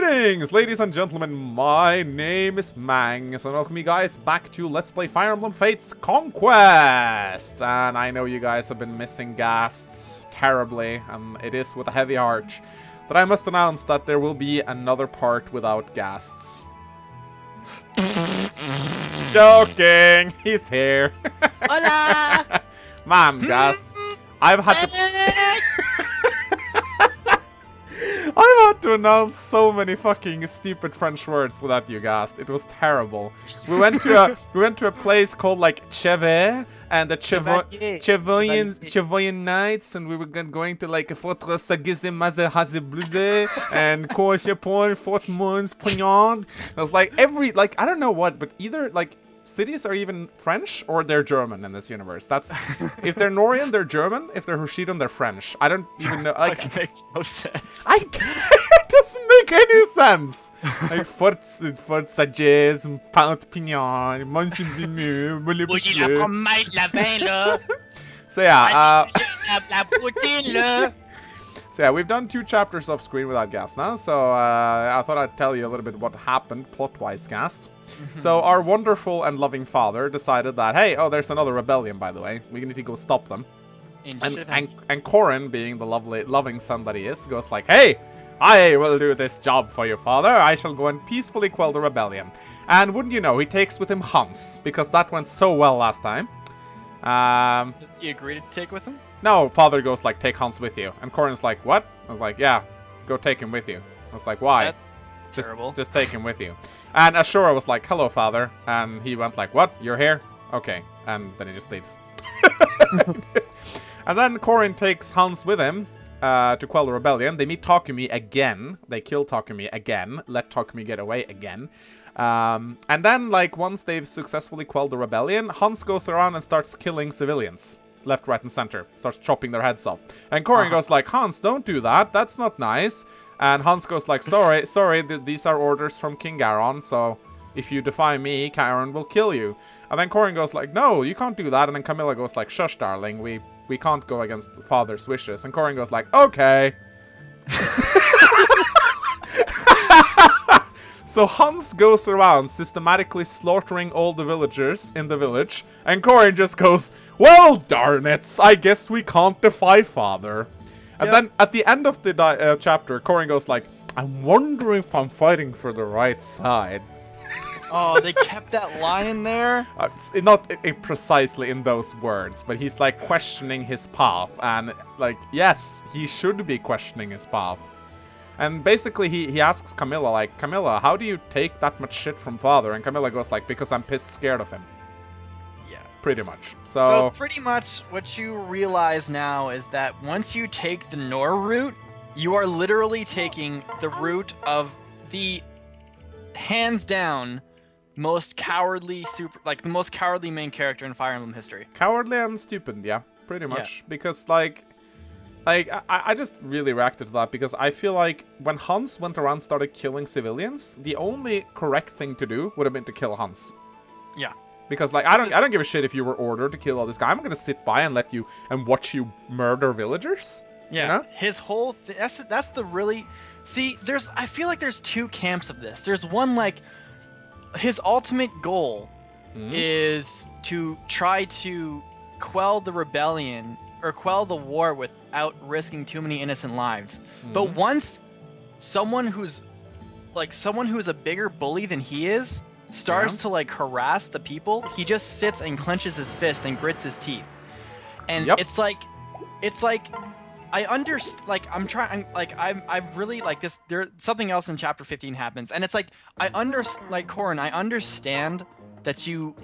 Greetings, ladies and gentlemen, my name is Mang, so welcome you guys back to Let's Play Fire Emblem Fates Conquest! And I know you guys have been missing Ghasts terribly, and it is with a heavy heart that I must announce that there will be another part without Ghasts. Joking! He's here! Hola! Man, Ghast, I've had to... I had to announce so many fucking stupid French words without you, Ghast. It was terrible. We went to a place called like Chevet and the Chevoyan Nights, and we were going to like Fortress Sagizimaze and Coachepon, Fort Mons, Poignant. It was like I don't know what, but either like cities are even French or they're German in this universe. That's if they're Nohrian, they're German. If they're Hoshido, they're French. I don't even know. Like, it makes no sense. It doesn't make any sense. Like Fort Sages, Pant Pignon, Monsignor, So yeah, So yeah, we've done 2 chapters off screen without Ghast now, so I thought I'd tell you a little bit what happened plot-wise, Ghast. So our wonderful and loving father decided that, hey, oh, there's another rebellion, by the way. We need to go stop them. And Corrin, being the loving son that he is, goes like, hey, I will do this job for you, father. I shall go and peacefully quell the rebellion. And wouldn't you know, he takes with him Hans, because that went so well last time. Does he agree to take with him? No, father goes like, take Hans with you. And Corrin's like, what? I was like, yeah, go take him with you. I was like, why? That's terrible. Just take him with you. And Ashura was like, hello, father. And he went like, what? You're here? Okay. And then he just leaves. And then Corrin takes Hans with him to quell the rebellion. They meet Takumi again. They kill Takumi again. Let Takumi get away again. And then, like, once they've successfully quelled the rebellion, Hans goes around and starts killing civilians. Left, right, and center. Starts chopping their heads off. And Corrin goes like, Hans, don't do that. That's not nice. And Hans goes like, sorry, these are orders from King Garon, so if you defy me, Garon will kill you. And then Corrin goes like, no, you can't do that. And then Camilla goes like, shush, darling, we can't go against father's wishes. And Corrin goes like, okay. So Hans goes around systematically slaughtering all the villagers in the village, and Corrin just goes, well, darn it, I guess we can't defy father. And then at the end of the chapter, Corrin goes like, I'm wondering if I'm fighting for the right side. Oh, they kept that line in there? Not precisely in those words, but he's like questioning his path, and like, yes, he should be questioning his path. And basically, he asks Camilla, like, Camilla, how do you take that much shit from father? And Camilla goes like, because I'm pissed scared of him. Yeah. Pretty much. So pretty much what you realize now is that once you take the Nohr route, you are literally taking the route of the hands down most cowardly the most cowardly main character in Fire Emblem history. Cowardly and stupid, yeah. Pretty much. Yeah. Because, like, I just really reacted to that because I feel like when Hans went around and started killing civilians, the only correct thing to do would have been to kill Hans. Yeah. Because, like, I don't give a shit if you were ordered to kill all this guy. I'm gonna sit by and let you and watch you murder villagers. Yeah. You know? His whole that's the really I feel like there's 2 camps of this. There's one, like, his ultimate goal is to try to quell the rebellion or quell the war without risking too many innocent lives. But once someone who's a bigger bully than he is starts to like harass the people, he just sits and clenches his fist and grits his teeth. And it's like I understand, like, I'm trying, like, I really, like, this, there, something else in chapter 15 happens, and it's like, Corrin, I understand that you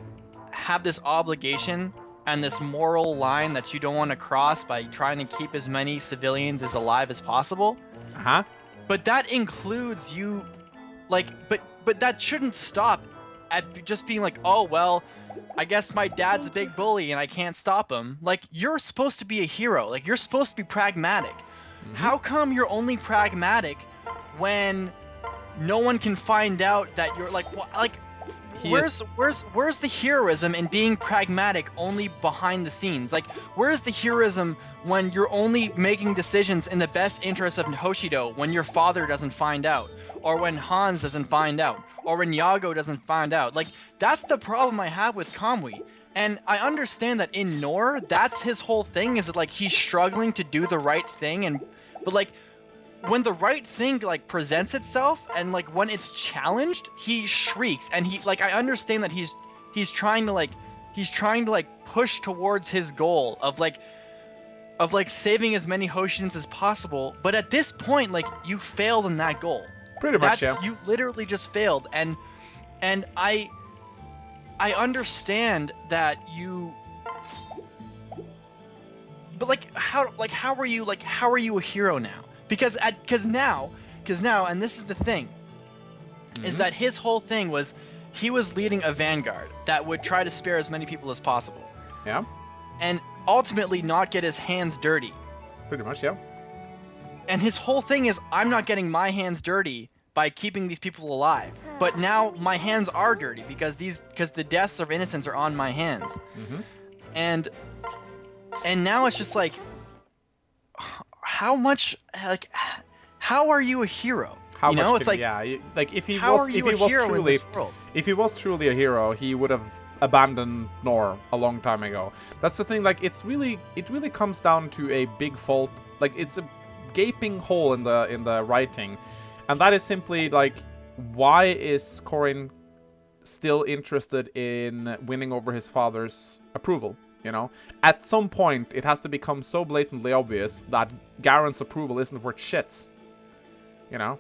have this obligation and this moral line that you don't want to cross by trying to keep as many civilians as alive as possible. But that includes you, like, but that shouldn't stop at just being like, oh, well, I guess my dad's a big bully and I can't stop him. Like, you're supposed to be a hero. Like, you're supposed to be pragmatic. How come you're only pragmatic when no one can find out that you're like, where's the heroism in being pragmatic only behind the scenes? Like, where's the heroism when you're only making decisions in the best interest of Hoshido when your father doesn't find out? or when Hans doesn't find out, or when Yago doesn't find out. Like, that's the problem I have with Kamui. And I understand that in Nohr, that's his whole thing, is that, like, he's struggling to do the right thing, but, like, when the right thing, like, presents itself, and, like, when it's challenged, he shrieks, and I understand that he's trying to push towards his goal of saving as many Hoshidans as possible, but at this point, like, you failed in that goal. Pretty much, yeah. You literally just failed, and I understand that you, but how are you a hero now? Because now, and this is the thing, is that his whole thing was he was leading a vanguard that would try to spare as many people as possible. Yeah. And ultimately not get his hands dirty. Pretty much, yeah. And his whole thing is, I'm not getting my hands dirty by keeping these people alive. But now my hands are dirty because the deaths of innocents are on my hands. And now it's just like, how are you a hero? How you much know, it's like, if he was truly a hero, he would have abandoned Nohr a long time ago. That's the thing. Like, it really comes down to a big fault. Like, it's a gaping hole in the writing, and that is simply like, why is Corrin still interested in winning over his father's approval? You know, at some point it has to become so blatantly obvious that Garen's approval isn't worth shits. You know.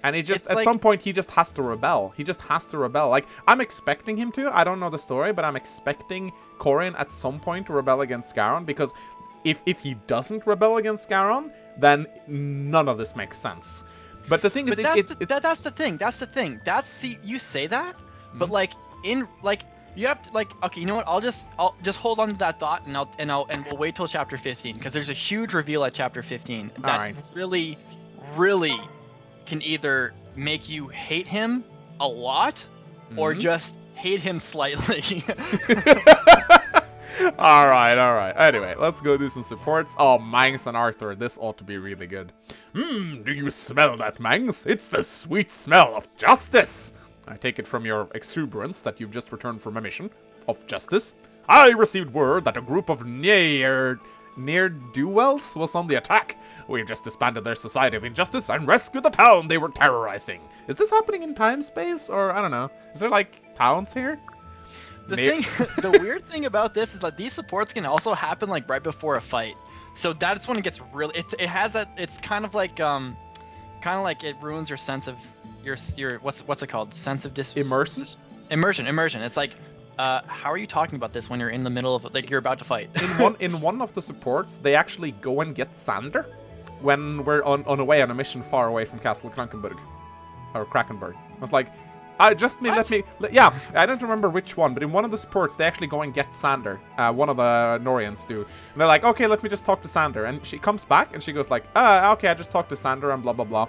And some point, he just has to rebel. He just has to rebel. Like, I'm expecting him to. I don't know the story, but I'm expecting Corrin at some point to rebel against Garon, because if he doesn't rebel against Garon, then none of this makes sense. But the thing is, that's the thing. You say that, but you have to, okay, you know what? I'll just hold on to that thought, and we'll wait till chapter 15, because there's a huge reveal at chapter 15 that really, really can either make you hate him a lot or just hate him slightly. All right. Anyway, let's go do some supports. Oh, Mangs and Arthur, this ought to be really good. Do you smell that, Mangs? It's the sweet smell of justice. I take it from your exuberance that you've just returned from a mission of justice. I received word that a group of ne'er-do-wells was on the attack. We've just disbanded their Society of Injustice and rescued the town they were terrorizing. Is this happening in time space, or I don't know? Is there like towns here? The weird thing about this is that these supports can also happen like right before a fight. So that's when it gets really. It's kind of like it ruins your sense of your what's it called? Sense of Immersion. It's like, how are you talking about this when you're in the middle of, like, you're about to fight? in one of the supports, they actually go and get Sander when we're on a mission far away from Castle Krakenberg. Or Krakenberg. I was like, I don't remember which one, but in one of the supports, they actually go and get Sander. One of the Norians do. And they're like, okay, let me just talk to Sander. And she comes back and she goes like, okay, I just talked to Sander and blah, blah, blah.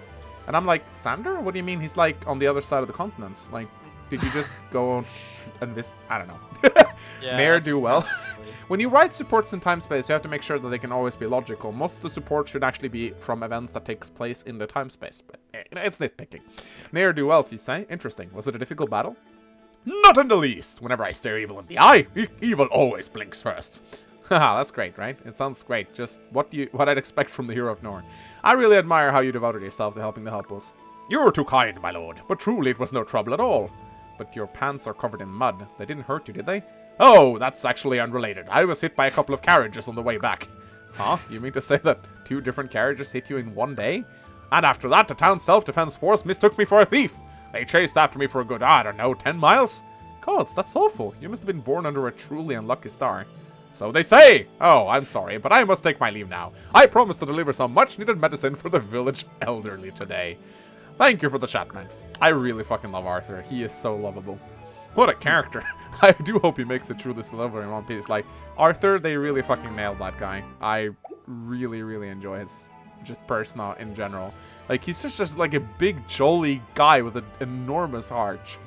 And I'm like, Sander? What do you mean? He's like on the other side of the continents. Like, did you just go and this? I don't know. Ne'er do well. When you write supports in time space, you have to make sure that they can always be logical. Most of the support should actually be from events that takes place in the time space. But it's nitpicking. Ne'er do wells, you say? Interesting. Was it a difficult battle? Not in the least. Whenever I stare evil in the eye, evil always blinks first. Haha, that's great, right? It sounds great. Just what I'd expect from the hero of Nohr. I really admire how you devoted yourself to helping the helpless. You were too kind, my lord, but truly it was no trouble at all. But your pants are covered in mud. They didn't hurt you, did they? Oh, that's actually unrelated. I was hit by a couple of carriages on the way back. Huh? You mean to say that 2 different carriages hit you in one day? And after that, the town's self-defense force mistook me for a thief. They chased after me for a good, 10 miles? Gods, that's awful. You must have been born under a truly unlucky star. So they say! Oh, I'm sorry, but I must take my leave now. I promise to deliver some much-needed medicine for the village elderly today. Thank you for the chat, Max. I really fucking love Arthur. He is so lovable. What a character. I do hope he makes it through this level in One Piece. Like, Arthur, they really fucking nailed that guy. I really, really enjoy his just persona in general. Like, he's just like a big, jolly guy with an enormous heart.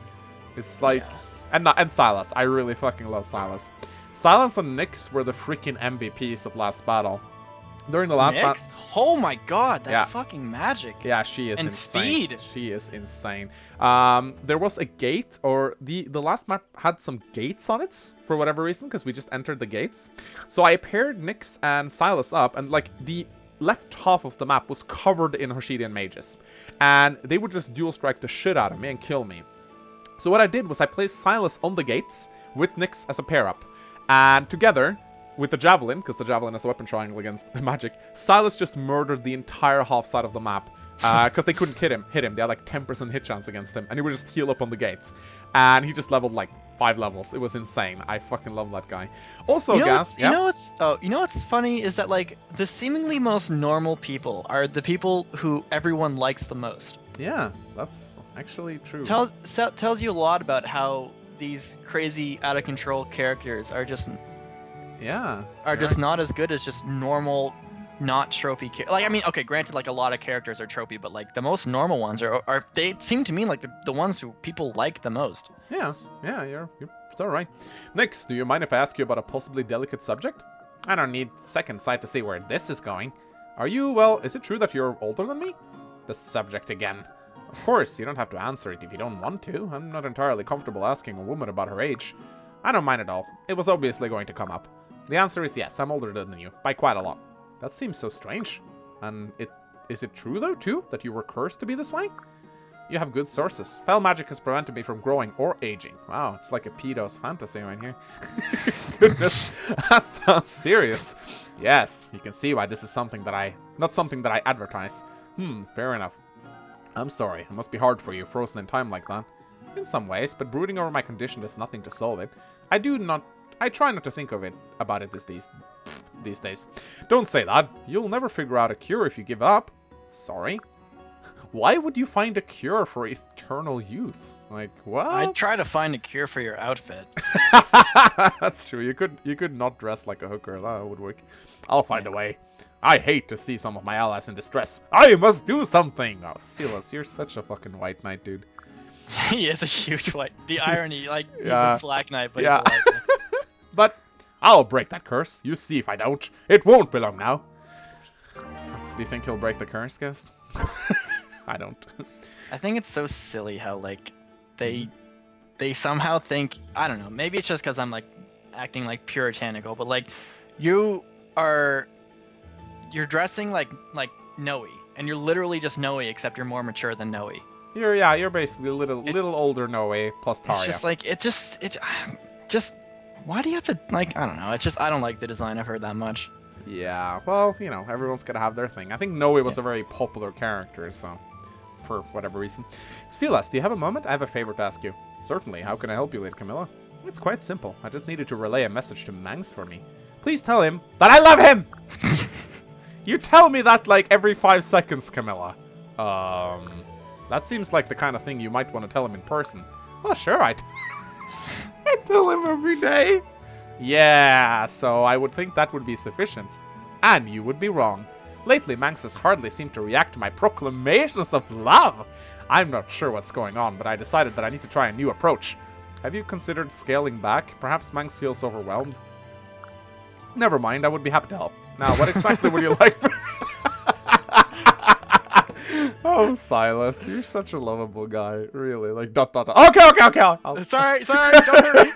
It's like... Yeah. And Silas. I really fucking love Silas. Silas and Nyx were the freaking MVPs of last battle. During the last Nyx? Oh my god, that Yeah. fucking magic. Yeah, she is And insane. speed. She is insane. There was a gate, or the last map had some gates on it for whatever reason, because we just entered the gates. So I paired Nyx and Silas up, and like the left half of the map was covered in Hoshidian mages, and they would just dual strike the shit out of me and kill me. So what I did was I placed Silas on the gates with Nyx as a pair up, and together with the javelin, because the javelin is a weapon triangle against magic, Silas just murdered the entire half side of the map, because they couldn't hit him. They had like 10% hit chance against him, and he would just heal up on the gates, and he just leveled like 5 levels. It was insane. I fucking love that guy. Also, Gas, you know what's funny is that like the seemingly most normal people are the people who everyone likes the most. Yeah, that's actually true. Tells you a lot about how these crazy out of control characters are just not as good as just normal, not tropey. Like, I mean, okay, granted, like a lot of characters are tropey, but like the most normal ones are they seem to me like the ones who people like the most. Yeah, you're so right. Nyx, do you mind if I ask you about a possibly delicate subject? I don't need second sight to see where this is going. Are you, well, is it true that you're older than me? The subject again. Of course, you don't have to answer it if you don't want to. I'm not entirely comfortable asking a woman about her age. I don't mind at all. It was obviously going to come up. The answer is yes, I'm older than you, by quite a lot. That seems so strange. And is it true, though, too, that you were cursed to be this way? You have good sources. Fell magic has prevented me from growing or aging. Wow, it's like a pedo's fantasy right here. Goodness, that sounds serious. Yes, you can see why this is something that not something that I advertise. Fair enough. I'm sorry, it must be hard for you, frozen in time like that. In some ways, but brooding over my condition does nothing to solve it. I try not to think about it these days. Don't say that. You'll never figure out a cure if you give up. Sorry. Why would you find a cure for eternal youth? Like, what? I'd try to find a cure for your outfit. That's true. You could not dress like a hooker. That would work. I'll find a way. I hate to see some of my allies in distress. I must do something. Oh, Silas, you're such a fucking white knight, dude. He is a huge white. The irony, like, he's a black knight, but he's a white knight. But I'll break that curse. You see if I don't. It won't be long now. Do you think he'll break the curse, Guest? I don't. I think it's so silly how, like, they somehow think, I don't know, maybe it's just because I'm, like, acting, like, puritanical, but, like, you're dressing like Noe, and you're literally just Noe, except you're more mature than Noe. You're basically a little older Noe plus Tarja. It's just like, it just, why do you have to, like, I don't know, I don't like the design of her that much. Yeah, well, you know, everyone's gotta have their thing. I think Noe was a very popular character, so, for whatever reason. Steelas, do you have a moment? I have a favor to ask you. Certainly, how can I help you, Lady Camilla? It's quite simple. I just needed to relay a message to Mangs for me. Please tell him that I love him! You tell me that, like, every 5 seconds, Camilla. That seems like the kind of thing you might want to tell him in person. Well, sure, I tell him every day. Yeah, so I would think that would be sufficient. And you would be wrong. Lately, Mangs has hardly seemed to react to my proclamations of love. I'm not sure what's going on, but I decided that I need to try a new approach. Have you considered scaling back? Perhaps Mangs feels overwhelmed. Never mind, I would be happy to help. Now, what exactly would you like? Oh, Silas, you're such a lovable guy. Really, like, ... Okay. Sorry, don't hurry.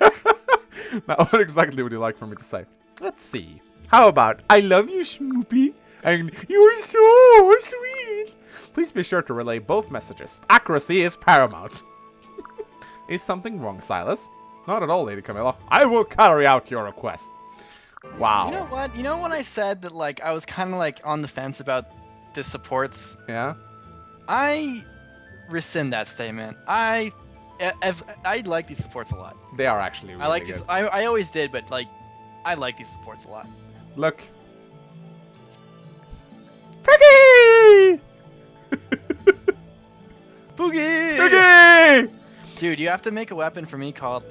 Now, what exactly would you like for me to say? Let's see. How about, I love you, Snoopy, and you're so sweet. Please be sure to relay both messages. Accuracy is paramount. Is something wrong, Silas? Not at all, Lady Camilla. I will carry out your request. Wow. You know what? You know when I said that, like, I was kind of, like, on the fence about the supports? Yeah? I rescind that statement. I like these supports a lot. They are actually really I like good. these. I always did, but, like, I like these supports a lot. Look. Piggy! Boogie! Piggy! Dude, you have to make a weapon for me called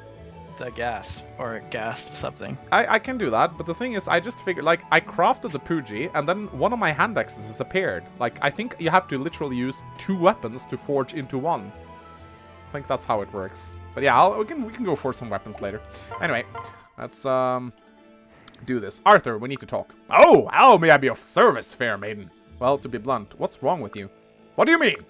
the Ghast, or Ghast something. I can do that, but the thing is, I just figured, like, I crafted the Poogie, and then one of my hand axes disappeared. Like, I think you have to literally use 2 weapons to forge into one. I think that's how it works. But yeah, we can go for some weapons later. Anyway, let's do this. Arthur, we need to talk. Oh, how may I be of service, fair maiden? Well, to be blunt, what's wrong with you? What do you mean?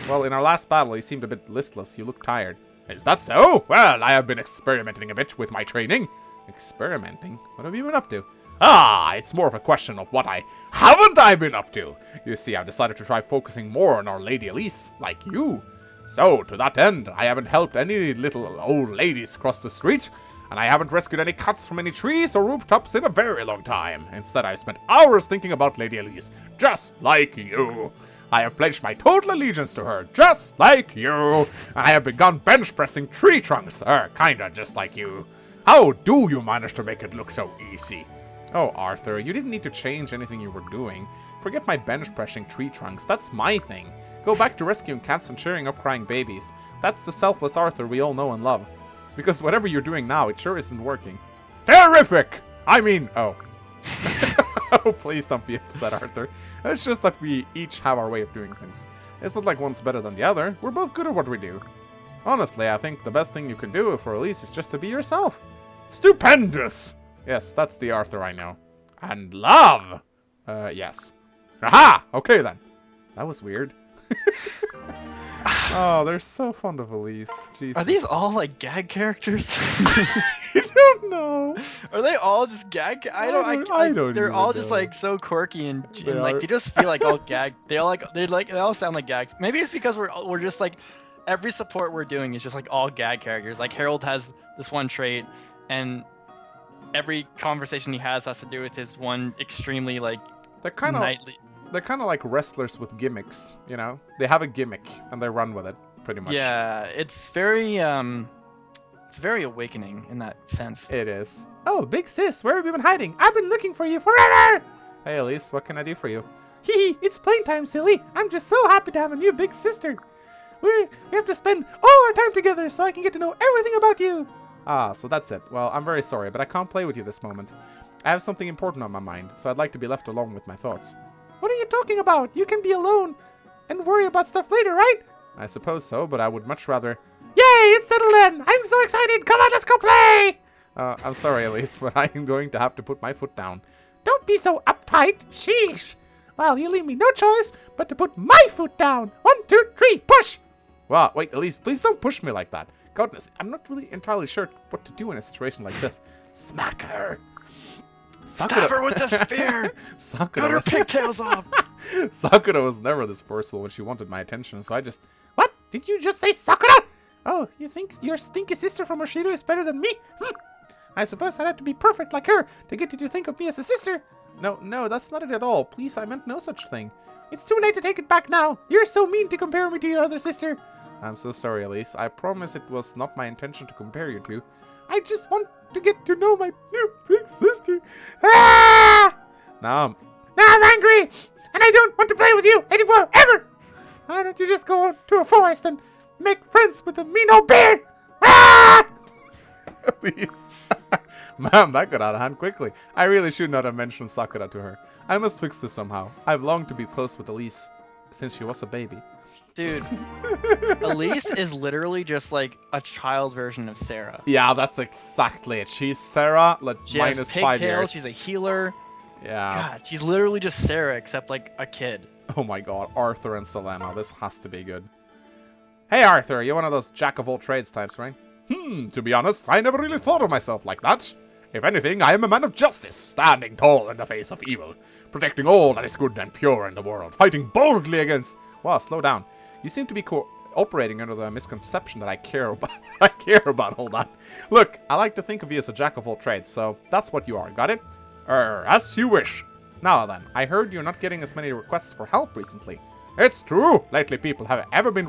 Well, in our last battle, you seemed a bit listless. You look tired. Is that so? Well, I have been experimenting a bit with my training. Experimenting? What have you been up to? Ah, it's more of a question of what haven't I been up to? You see, I've decided to try focusing more on our Lady Elise, like you. So, to that end, I haven't helped any little old ladies cross the street, and I haven't rescued any cuts from any trees or rooftops in a very long time. Instead, I've spent hours thinking about Lady Elise, just like you. I have pledged my total allegiance to her, just like you. I have begun bench pressing tree trunks, kinda just like you. How do you manage to make it look so easy? Oh, Arthur, you didn't need to change anything you were doing. Forget my bench pressing tree trunks, that's my thing. Go back to rescuing cats and cheering up crying babies. That's the selfless Arthur we all know and love. Because whatever you're doing now, it sure isn't working. Terrific! I mean, oh. Oh, please don't be upset, Arthur. It's just that we each have our way of doing things. It's not like one's better than the other. We're both good at what we do. Honestly, I think the best thing you can do for Elise is just to be yourself. Stupendous! Yes, that's the Arthur I know. And love! Yes. Aha! Okay then. That was weird. Oh, they're so fond of Elise. Jesus. Are these all like gag characters? I don't know. Are they all just gag? I don't. They're all just like so quirky and like they just feel like all gag. They all sound like gags. Maybe it's because we're just like every support we're doing is just like all gag characters. Like Harold has this one trait, and every conversation he has to do with his one extremely like they're kind of nightly. They're kind of like wrestlers with gimmicks, you know? They have a gimmick, and they run with it, pretty much. Yeah, it's very awakening in that sense. It is. Oh, big sis, where have you been hiding? I've been looking for you forever! Hey, Elise, what can I do for you? Hee, it's playtime, silly. I'm just so happy to have a new big sister. We have to spend all our time together so I can get to know everything about you. Ah, so that's it. Well, I'm very sorry, but I can't play with you this moment. I have something important on my mind, so I'd like to be left alone with my thoughts. What are you talking about? You can be alone and worry about stuff later, right? I suppose so, but I would much rather... Yay, it's settled in! I'm so excited! Come on, let's go play! I'm sorry, Elise, but I am going to have to put my foot down. Don't be so uptight. Sheesh. Well, you leave me no choice but to put my foot down. 1, 2, 3, push! Well, wait, Elise, please don't push me like that. Goodness, I'm not really entirely sure what to do in a situation like this. Smack her! Stab her with the spear! Cut her pigtails off! Sakura was never this forceful when she wanted my attention, so I just... What? Did you just say Sakura? Oh, you think your stinky sister from Hoshido is better than me? I suppose I'd have to be perfect like her to get you to think of me as a sister. No, that's not it at all. Please, I meant no such thing. It's too late to take it back now. You're so mean to compare me to your other sister. I'm so sorry, Elise. I promise it was not my intention to compare you two. I just want to get to know my new big sister. Ah! Now I'm angry, and I don't want to play with you anymore, ever! Why don't you just go to a forest and make friends with a mean old bear? Ah! Please. Man, that got out of hand quickly. I really should not have mentioned Sakura to her. I must fix this somehow. I've longed to be close with Elise since she was a baby. Dude, Elise is literally just like a child version of Sarah. Yeah, that's exactly it. She's Sarah, she minus has 5 years. pigtails, she's a healer. Yeah. God, she's literally just Sarah, except like a kid. Oh my god, Arthur and Selena. This has to be good. Hey Arthur, you're one of those jack-of-all-trades types, right? To be honest, I never really thought of myself like that. If anything, I am a man of justice, standing tall in the face of evil, protecting all that is good and pure in the world, fighting boldly against... Wow, slow down. You seem to be operating under the misconception that I care about. I care about all that. Look, I like to think of you as a jack-of-all-trades, so that's what you are, got it? As you wish. Now then, I heard you're not getting as many requests for help recently. It's true. Lately people have ever been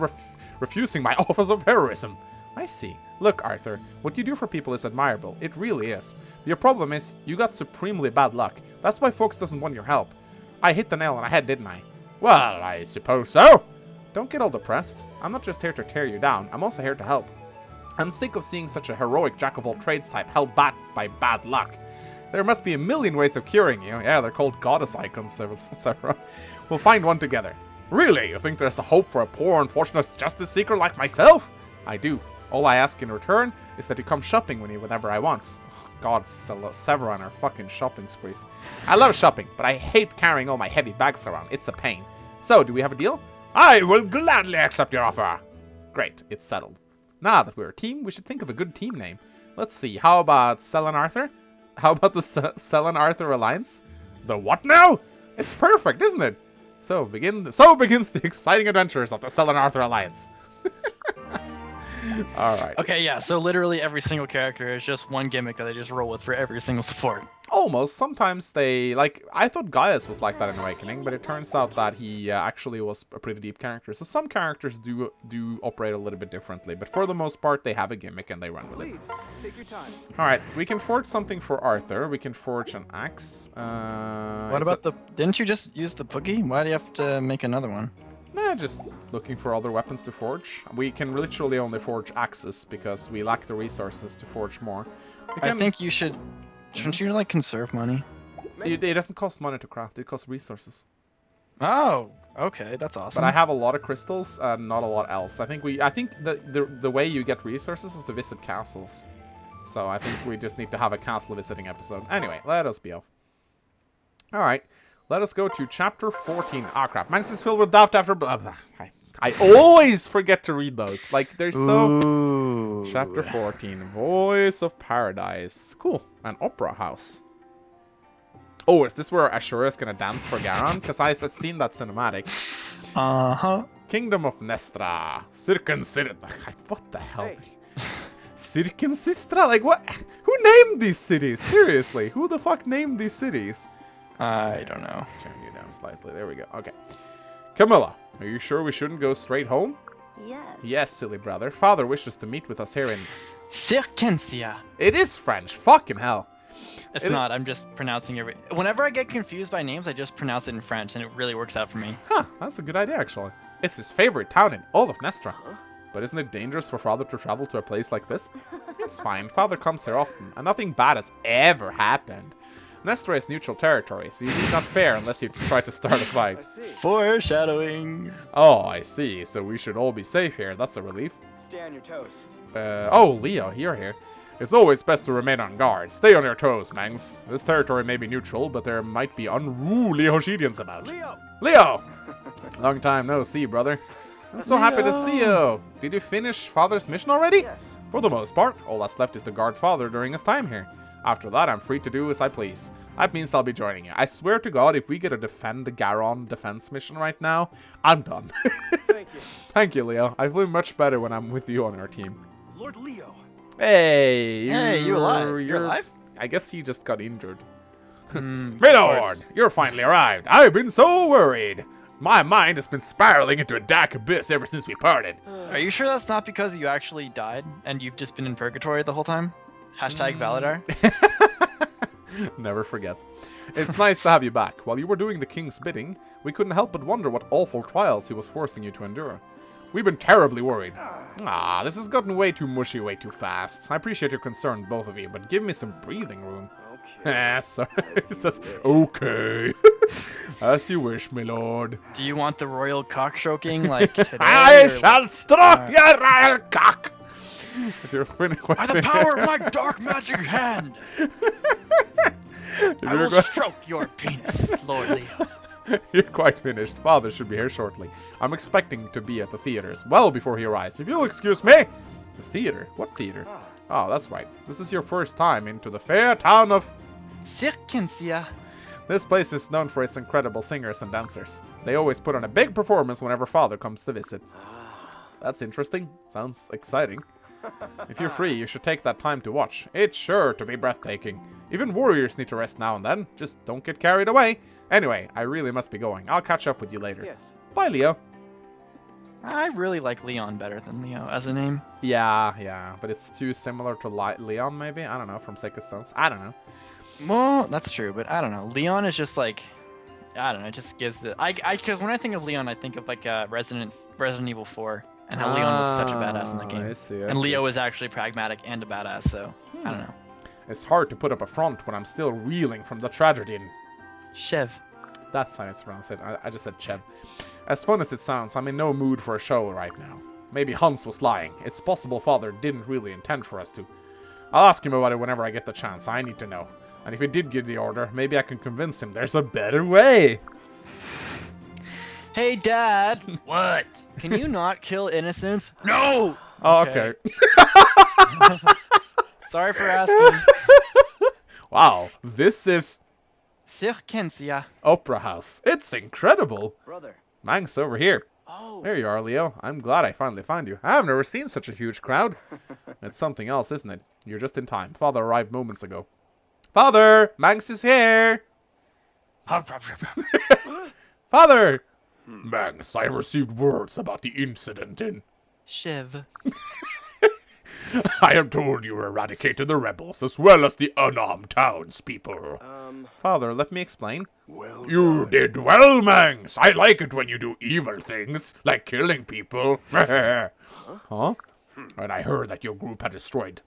refusing my offers of heroism. I see. Look, Arthur, what you do for people is admirable. It really is. Your problem is, you got supremely bad luck. That's why folks doesn't want your help. I hit the nail on the head, didn't I? Well, I suppose so. Don't get all depressed. I'm not just here to tear you down, I'm also here to help. I'm sick of seeing such a heroic jack-of-all-trades type held back by bad luck. There must be a million ways of curing you. Yeah, they're called goddess icons, etc. We'll find one together. Really? You think there's a hope for a poor, unfortunate justice seeker like myself? I do. All I ask in return is that you come shopping with me whenever I want. God, sever on our fucking shopping sprees. I love shopping, but I hate carrying all my heavy bags around. It's a pain. So, do we have a deal? I will gladly accept your offer. Great, it's settled. Now that we're a team, we should think of a good team name. Let's see, how about Sel and Arthur? How about the Sel and Arthur Alliance? The what now? It's perfect, isn't it? So begins the exciting adventures of the Sel and Arthur Alliance. Alright. Okay, yeah, so literally every single character is just one gimmick that they just roll with for every single support. Almost. Sometimes they, like, I thought Gaius was like that in Awakening, but it turns out that he actually was a pretty deep character. So some characters do operate a little bit differently, but for the most part, they have a gimmick and they run with it. Take your time. Alright, we can forge something for Arthur. We can forge an axe. What about didn't you just use the Poogie? Why do you have to make another one? Nah, just looking for other weapons to forge. We can literally only forge axes because we lack the resources to forge more. I think you should... Shouldn't you, like, conserve money? It doesn't cost money to craft, it costs resources. Oh, okay, that's awesome. But I have a lot of crystals and not a lot else. I think the way you get resources is to visit castles. So I think we just need to have a castle visiting episode. Anyway, let us be off. Alright, let us go to chapter 14. Ah, crap. Manx is filled with doubt after... Blah, blah. I always forget to read those. Like, they're so... Ooh. Chapter 14. Voice of Paradise. Cool. An opera house. Oh, is this where Ashura is gonna dance for Garon? Because I've seen that cinematic. Uh-huh. Kingdom of Nestra. Circumcision. What the hell? Hey. Circumcistra? Like, what? Who named these cities? Seriously, who the fuck named these cities? I don't know. Turn you down slightly. There we go. Okay. Camilla, are you sure we shouldn't go straight home? Yes. Yes, silly brother. Father wishes to meet with us here in... Circensia. It is French. Fucking hell. It's not. I'm just pronouncing every... Whenever I get confused by names, I just pronounce it in French, and it really works out for me. Huh, that's a good idea, actually. It's his favorite town in all of Nestra. But isn't it dangerous for Father to travel to a place like this? It's fine. Father comes here often, and nothing bad has ever happened. Nestra is neutral territory, so you need not fare unless you try to start a fight. I see. Foreshadowing. Oh, I see. So we should all be safe here. That's a relief. Stay on your toes. Oh, Leo, you're here. It's always best to remain on guard. Stay on your toes, Mangs. This territory may be neutral, but there might be unruly Hoshidians about. Leo! Leo! Long time no see, brother. I'm so happy to see you. Did you finish Father's mission already? Yes. For the most part, all that's left is to guard Father during his time here. After that, I'm free to do as I please. That means I'll be joining you. I swear to God, if we get a defend the Garon defense mission right now, I'm done. Thank you. Thank you, Leo. I feel much better when I'm with you on our team. Lord Leo. Hey! Hey, you alive? You're alive? I guess he just got injured. Of My lord, course. you're finally arrived. I've been so worried. My mind has been spiraling into a dark abyss ever since we parted. Are you sure that's not because you actually died, and you've just been in purgatory the whole time? Hashtag Valadar? Never forget. It's nice to have you back. While you were doing the king's bidding, we couldn't help but wonder what awful trials he was forcing you to endure. We've been terribly worried. This has gotten way too mushy way too fast. I appreciate your concern, both of you, but give me some breathing room. Okay. Sorry. He says, okay. As you wish, my lord. Do you want the royal cock stroking like today? I or shall stroke your royal cock. You're By the power of my dark magic hand, I will stroke your penis, Lord Leo. You're quite finished. Father should be here shortly. I'm expecting to be at the theaters well before he arrives. If you'll excuse me. The theater? What theater? Oh, that's right. This is your first time into the fair town of... Circensia. This place is known for its incredible singers and dancers. They always put on a big performance whenever Father comes to visit. That's interesting. Sounds exciting. If you're free, you should take that time to watch. It's sure to be breathtaking. Even warriors need to rest now and then. Just don't get carried away. Anyway, I really must be going. I'll catch up with you later. Yes. Bye, Leo. I really like Leon better than Leo as a name. Yeah, but it's too similar to Leon, maybe? I don't know, from Sacred Stones. I don't know. Well, that's true, but I don't know. Leon is just like, I don't know, it just gives it... Because when I think of Leon, I think of like Resident Evil 4, and how Leon was such a badass in the game. I see. And Leo is actually pragmatic and a badass, so I don't know. It's hard to put up a front when I'm still reeling from the tragedy in... Chev. That's how it's pronounced. I just said Chev. As fun as it sounds, I'm in no mood for a show right now. Maybe Hans was lying. It's possible Father didn't really intend for us to. I'll ask him about it whenever I get the chance. I need to know. And if he did give the order, maybe I can convince him there's a better way. Hey, Dad. What? Can you not kill innocents? No! Oh, okay. Sorry for asking. Wow, this is Circensia. Opera House. It's incredible. Brother. Manx over here. Oh. There you are, Leo. I'm glad I finally found you. I've never seen such a huge crowd. It's something else, isn't it? You're just in time. Father arrived moments ago. Father! Manx is here! Father! Manx, I received words about the incident in... Shiv. I am told you eradicated the rebels as well as the unarmed townspeople. Father, let me explain. Well You did well, Manx. I like it when you do evil things, like killing people. Huh? And I heard that your group had destroyed.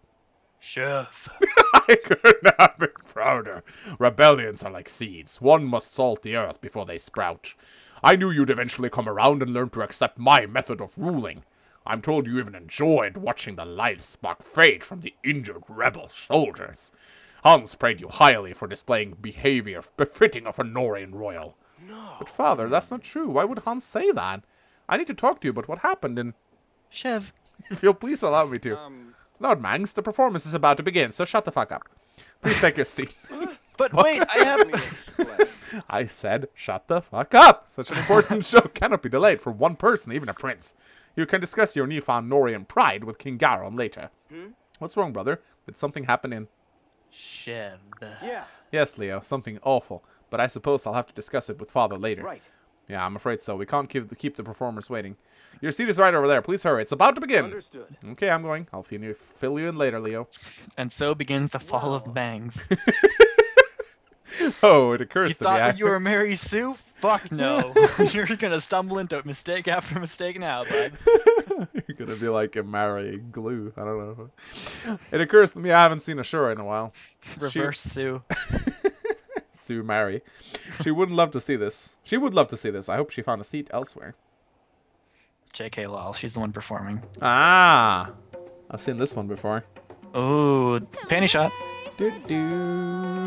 Shiv. I couldn't have been prouder. Rebellions are like seeds. One must salt the earth before they sprout. I knew you'd eventually come around and learn to accept my method of ruling. I'm told you even enjoyed watching the light spark fade from the injured rebel soldiers. Hans praised you highly for displaying behavior befitting of a Nohrian royal. No. But Father, that's not true. Why would Hans say that? I need to talk to you about what happened and... Shiv. If you'll please allow me to. Lord Manx, the performance is about to begin, so shut the fuck up. Please take your seat. But wait, I have... I said, shut the fuck up! Such an important show cannot be delayed for one person, even a prince. You can discuss your newfound Nohrian pride with King Garon later. What's wrong, brother? Did something happen in... Shiv. Yeah. Yes, Leo, something awful. But I suppose I'll have to discuss it with Father later. Right. Yeah, I'm afraid so. We can't keep the performers waiting. Your seat is right over there. Please hurry. It's about to begin. Understood. Okay, I'm going. I'll fill you in later, Leo. And so begins the fall of Bangs. Oh, it occurs You to me. thought you were Mary Sue? Fuck no. You're gonna stumble into mistake after mistake now, bud. You're gonna be like a Mary Glue. I don't know. It occurs to me I haven't seen Ashura in a while. Reverse Sue. Sue Mary. She wouldn't love to see this. She would love to see this. I hope she found a seat elsewhere. JK lol, she's the one performing. Ah, I've seen this one before. Oh, panty shot. Doo-doo.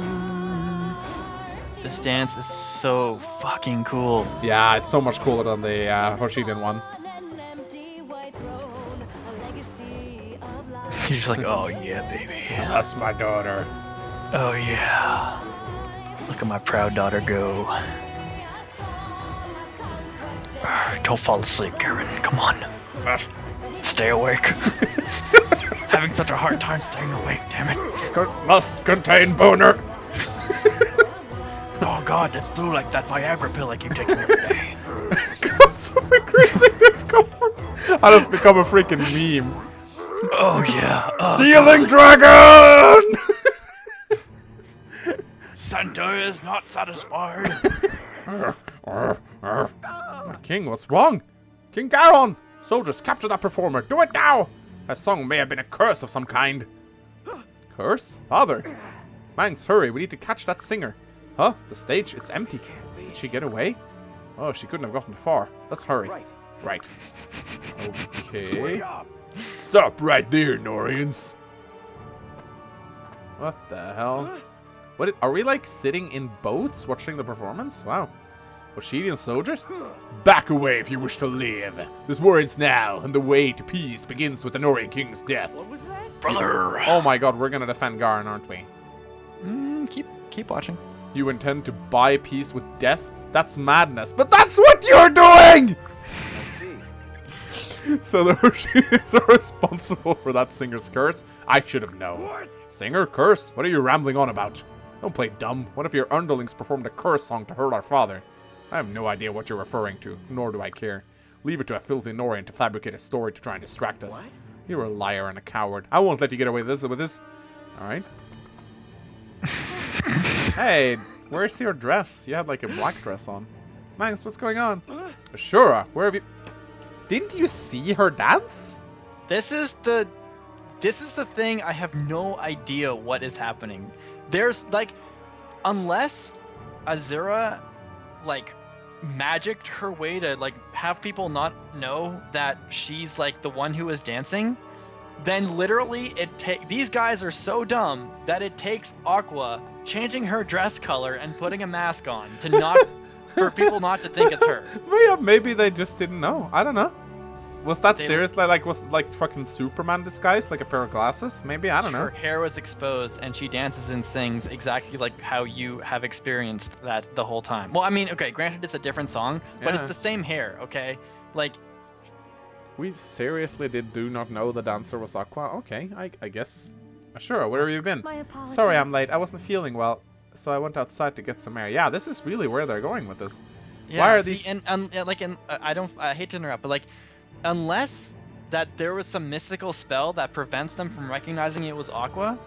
This dance is so fucking cool. Yeah, it's so much cooler than the Hoshido one. You're just like, oh yeah, baby. That's my daughter. Oh yeah. Look at my proud daughter go. Don't fall asleep, Karen. Come on. Stay awake. Having such a hard time staying awake, damn it. Must contain boner. Oh god, that's blue like that Viagra pill I keep taking every day. Groans of Discomfort. I just become a freaking meme. Oh yeah. Ceiling dragon! Santa is not satisfied. King, what's wrong? King Garon! Soldiers, capture that performer. Do it now! Her song may have been a curse of some kind. Curse? Father? Manx, hurry. We need to catch that singer. Huh? The stage? It's empty. Did she get away? Oh, she couldn't have gotten far. Let's hurry. Right. Okay. Stop right there, Nohrians. What the hell? What? Are we like sitting in boats watching the performance? Wow. Hoshidian soldiers? Back away if you wish to live. This war ends now, and the way to peace begins with the Nohrian king's death. What was that? Brother. Oh my god, we're gonna defend Garon, aren't we? Keep watching. You intend to buy peace with death? That's madness, but that's what you're doing! I see. So the Hoshidians are responsible for that singer's curse? I should have known. What? Singer? Curse? What are you rambling on about? Don't play dumb. What if your underlings performed a curse song to hurt our father? I have no idea what you're referring to, nor do I care. Leave it to a filthy Nohrian to fabricate a story to try and distract us. What? You're a liar and a coward. I won't let you get away with this. Alright. Hey, where's your dress? You had like a black dress on. Manx, what's going on? Ashura, where have you... Didn't you see her dance? This is the thing. I have no idea what is happening. There's like, unless Azura like magicked her way to like have people not know that she's like the one who is dancing, then literally these guys are so dumb that it takes Aqua changing her dress color and putting a mask on to not for people not to think it's her. But yeah, maybe they just didn't know. I don't know. Was that seriously like was like fucking Superman disguised, like a pair of glasses? Maybe, I don't know. Her hair was exposed and she dances and sings exactly like how you have experienced that the whole time. Well, I mean, okay, granted it's a different song, but it's the same hair, okay? Like, we seriously do not know the dancer was Aqua? Okay, I guess. Sure, where have you been? My apologies. Sorry I'm late, I wasn't feeling well, so I went outside to get some air. Yeah, this is really where they're going with this. yeah, Why are see, these... I hate to interrupt, but like, unless that there was some mystical spell that prevents them from recognizing it was Aqua,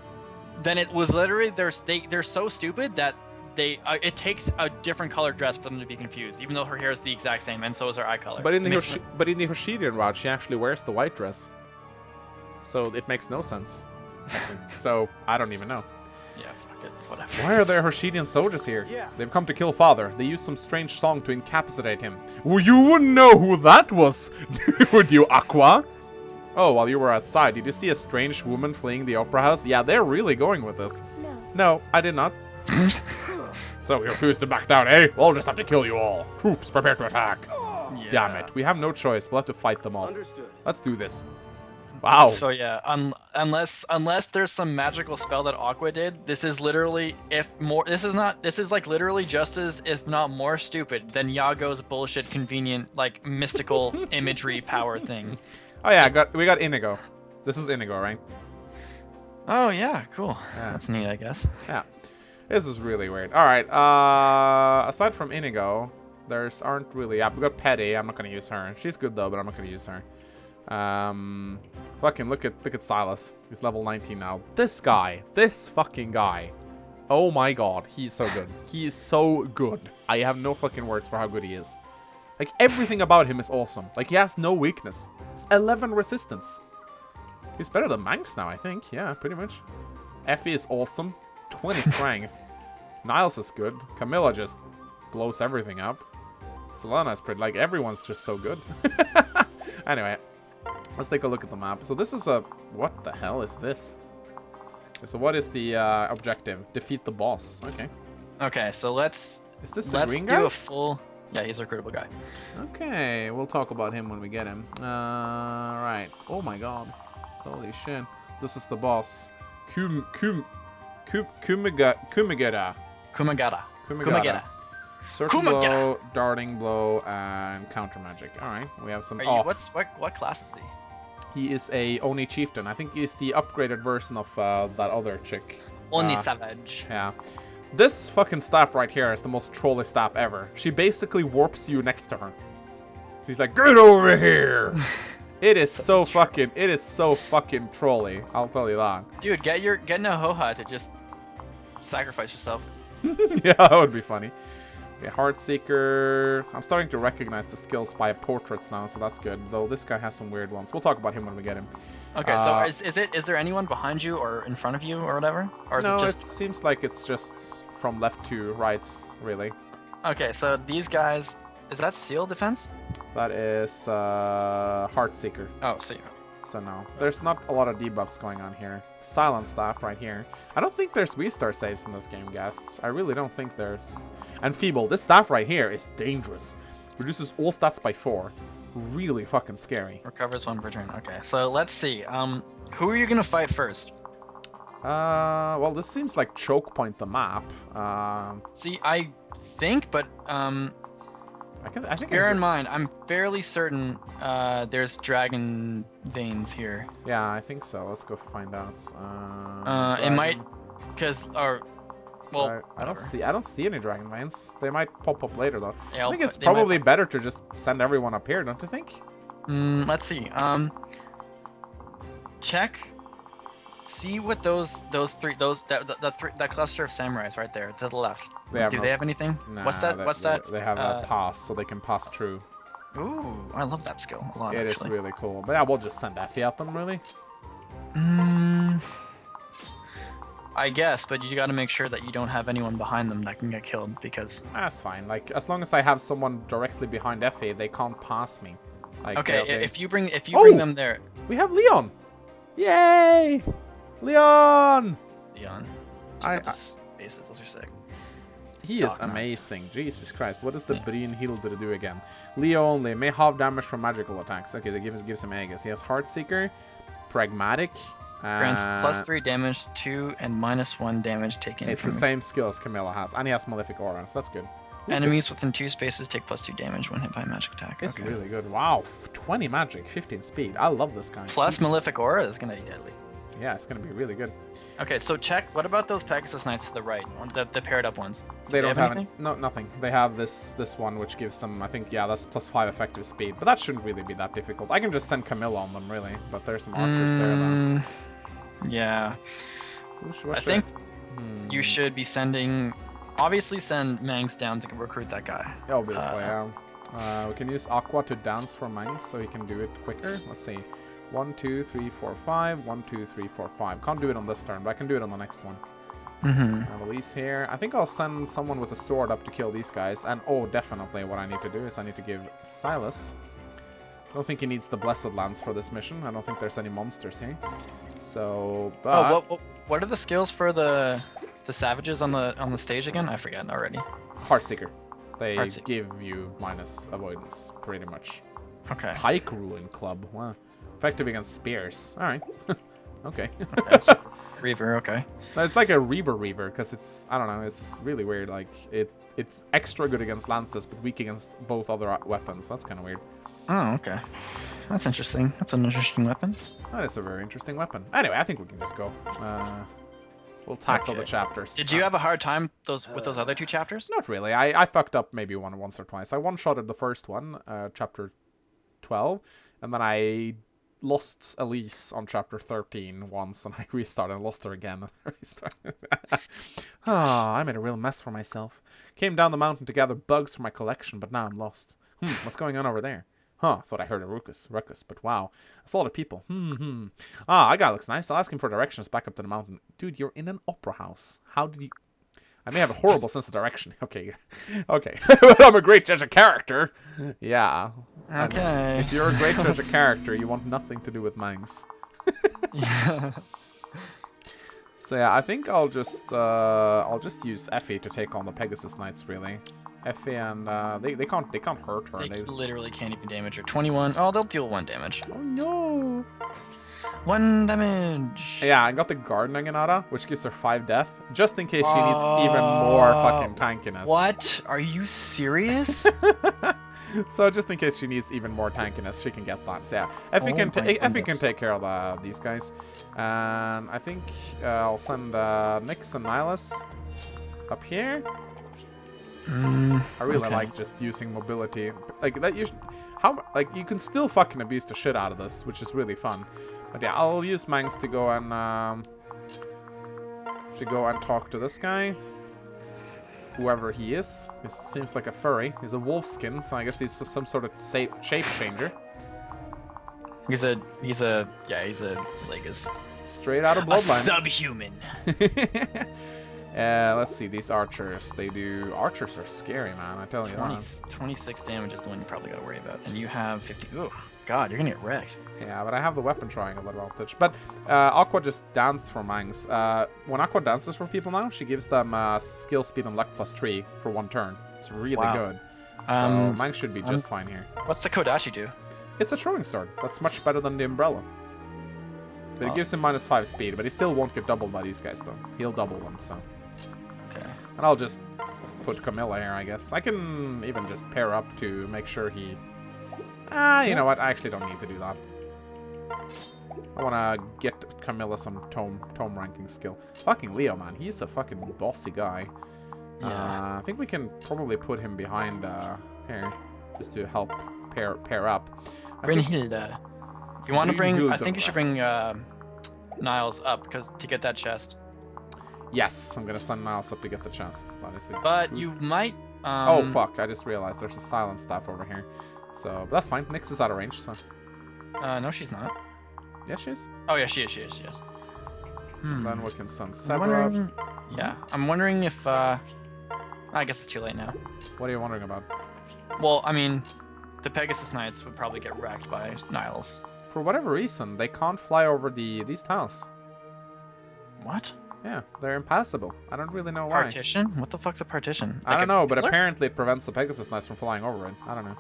then it was literally they're so stupid that it takes a different colored dress for them to be confused, even though her hair is the exact same and so is her eye color. But in the Hoshidian route, she actually wears the white dress, so it makes no sense. So I don't even know. Yeah, fuck it, whatever. Why are there Hoshidian soldiers here? Yeah. They've come to kill Father. They used some strange song to incapacitate him. Well, you wouldn't know who that was, would you, Aqua? Oh, while you were outside, did you see a strange woman fleeing the opera house? Yeah, they're really going with this. No. No, I did not. So you refuse to back down, eh? We'll just have to kill you all. Troops, prepare to attack. Yeah. Damn it, we have no choice. We'll have to fight them off. Understood. Let's do this. Wow. So yeah, unless there's some magical spell that Aqua did, this is literally this is like literally just as if not more stupid than Yago's bullshit convenient like mystical imagery power thing. Oh yeah, we got Inigo. This is Inigo, right? Oh yeah, cool. Yeah. That's neat, I guess. Yeah. This is really weird. Alright, aside from Inigo, aren't really... Yeah, we got Petty. I'm not gonna use her. She's good though, but I'm not gonna use her. Fucking look at Silas. He's level 19 now. This fucking guy. Oh my god, he's so good. He is so good. I have no fucking words for how good he is. Like, everything about him is awesome. Like, he has no weakness. It's 11 resistance. He's better than Manx now, I think. Yeah, pretty much. Effie is awesome. 20 strength. Niles is good. Camilla just blows everything up. Selena is pretty... Like, everyone's just so good. Anyway, let's take a look at the map. So this is a... What the hell is this? Okay, so what is the objective? Defeat the boss. Okay. Okay, so let's green guy? do a full... Yeah, he's a recruitable guy. Okay, we'll talk about him when we get him. Right. Oh my god. Holy shit. This is the boss. Kumagata. Circle blow, darting blow, and counter magic. Alright, we have some... What class is he? He is a Oni Chieftain. I think he's the upgraded version of that other chick. Oni Savage. Yeah. This fucking staff right here is the most trolly staff ever. She basically warps you next to her. She's like, get over here! It is so fucking trolly. I'll tell you that. Dude, get Nahoha to just sacrifice yourself. Yeah, that would be funny. Okay, Heartseeker. I'm starting to recognize the skills by portraits now, so that's good. Though this guy has some weird ones. We'll talk about him when we get him. Okay, so is there anyone behind you or in front of you or whatever? Or is no, it just... it seems like it's just from left to rights, really. Okay, so these guys... Is that seal defense? That is Heartseeker. Oh, so So no, there's not a lot of debuffs going on here. Silent staff right here. I don't think there's V-star saves in this game, guests. I really don't think there's. And Feeble, this staff right here is dangerous. Reduces all stats by 4. Really fucking scary. Recovers 1 per turn. Okay, so let's see. Who are you gonna fight first? Well, this seems like choke point the map. See, I think, but I think. Bear in mind, I'm fairly certain there's dragon veins here. Yeah, I think so. Let's go find out. It might, well, I don't see any dragon veins. They might pop up later though. Yeah, I think it's probably better to just send everyone up here, don't you think? Let's see. Check. See what that cluster of samurais right there to the left. Do they have anything? Nah, What's that? They have a pass, so they can pass through. Ooh, I love that skill a lot. It is really cool. But yeah, we'll just send Effie at them, really. I guess, but you got to make sure that you don't have anyone behind them that can get killed, because... That's fine. Like, as long as I have someone directly behind Effie, they can't pass me. Like, Okay, they... if you bring them there... We have Leon! Yay! Leon! Leon. Bases, those are sick. He is amazing. Jesus Christ. What does the Bryn Hilder do again? Leo only. May half damage from magical attacks. Okay, that gives him Aegis. He has Heartseeker, Pragmatic. Grants +3 damage to and -1 damage taken. It's the same skill as Camilla has. And he has Malefic Aura, so that's good. Enemies within 2 spaces take +2 damage when hit by a magic attack. It's really good. Wow. 20 magic, 15 speed. I love this guy. Plus Malefic Aura is going to be deadly. Yeah, it's going to be really good. Okay, so check. What about those Pegasus Knights to the right? The paired up ones? They don't have anything? No, nothing. They have this one, which gives them, I think, yeah, that's +5 effective speed. But that shouldn't really be that difficult. I can just send Camilla on them, really. But there's some archers there, though. Yeah. I think you should be sending... Obviously send Mangs down to recruit that guy. Obviously, yeah. We can use Aqua to dance for Mangs so he can do it quicker. Let's see. 1, 2, 3, 4, 5. 1, 2, 3, 4, 5. Can't do it on this turn, but I can do it on the next one. I have Elise here. I think I'll send someone with a sword up to kill these guys. And, oh, definitely what I need to do is I need to give Silas... I don't think he needs the Blessed Lance for this mission. I don't think there's any monsters here. So, but... Oh, what are the skills for the savages on the stage again? I forgot already. Heartseeker. They give you minus avoidance, pretty much. Okay. Pike Ruling Club. Wow. Effective against spears. Alright. Okay. Reaver, okay. It's like a Reaver, because it's, I don't know, it's really weird. Like, it's extra good against lances, but weak against both other weapons. That's kind of weird. Oh, okay. That's interesting. That's an interesting weapon. That is a very interesting weapon. Anyway, I think we can just go. We'll tackle the chapters. Did you have a hard time with those other 2 chapters? Not really. I fucked up maybe once or twice. I one-shotted the first one, chapter 12, and then I lost Elise on chapter 13 once, and I restarted and lost her again. I made a real mess for myself. Came down the mountain to gather bugs for my collection, but now I'm lost. What's going on over there? Huh, thought I heard a ruckus, but wow. That's a lot of people. That guy looks nice. I'll ask him for directions back up to the mountain. Dude, you're in an opera house. How did you... I may have a horrible sense of direction. Okay. I'm a great judge of character. Yeah. Okay. If you're a great judge of character, you want nothing to do with Mangs. Yeah. So yeah, I think I'll just use Effie to take on the Pegasus Knights, really. Effie and they can't hurt her. They literally can't even damage her. 21. Oh, they'll deal 1 damage. Oh no. 1 damage. Yeah, I got the Gardening Inara, which gives her 5 death, just in case she needs even more fucking tankiness. What? Are you serious? So just in case she needs even more tankiness, she can get that. So yeah, Effie can take care of these guys. And I think I'll send Nyx and Nihilus up here. I really like just using mobility, like that. You can still fucking abuse the shit out of this, which is really fun. But yeah, I'll use Mangs to go and talk to this guy, whoever he is. He seems like a furry. He's a wolf skin, so I guess he's some sort of shape changer. He's a Slagus. Straight out of Bloodlines. A subhuman. Let's see, these archers, archers are scary, man, I tell you that. 26 damage is the one you probably gotta worry about, and you have 50, oh god, you're gonna get wrecked. Yeah, but I have the weapon triangle advantage. But Aqua just danced for Mangs. When Aqua dances for people now, she gives them skill, speed, and luck +3 for 1 turn. It's really good. So Mangs should be just fine here. What's the Kodachi do? It's a throwing sword. That's much better than the umbrella. But it gives him -5 speed, but he still won't get doubled by these guys, though. He'll double them, so... Okay. And I'll just put Camilla here, I guess. I can even just pair up to make sure he... you know what? I actually don't need to do that. I want to get Camilla some tome ranking skill. Fucking Leo, man. He's a fucking bossy guy. Yeah. I think we can probably put him behind here, just to help pair up. Brynhilda. You want to bring... I think you should bring Niles up to get that chest. Yes, I'm gonna send Niles up to get the chest. That is but you might... oh, fuck. I just realized there's a silent staff over here. So, but that's fine. Nyx is out of range, so... no, she's not. Yes, she is. Oh, yeah, she is. Then we can send I'm Sever up. wondering. Yeah, I'm wondering if. I guess it's too late now. What are you wondering about? Well, I mean, the Pegasus Knights would probably get wrecked by Niles. For whatever reason, they can't fly over these towns. What? Yeah, they're impassable. I don't really know why. Partition? What the fuck's a partition? I Like don't a know, but pillar? apparently it prevents the Pegasus Knights from flying over it. I don't know.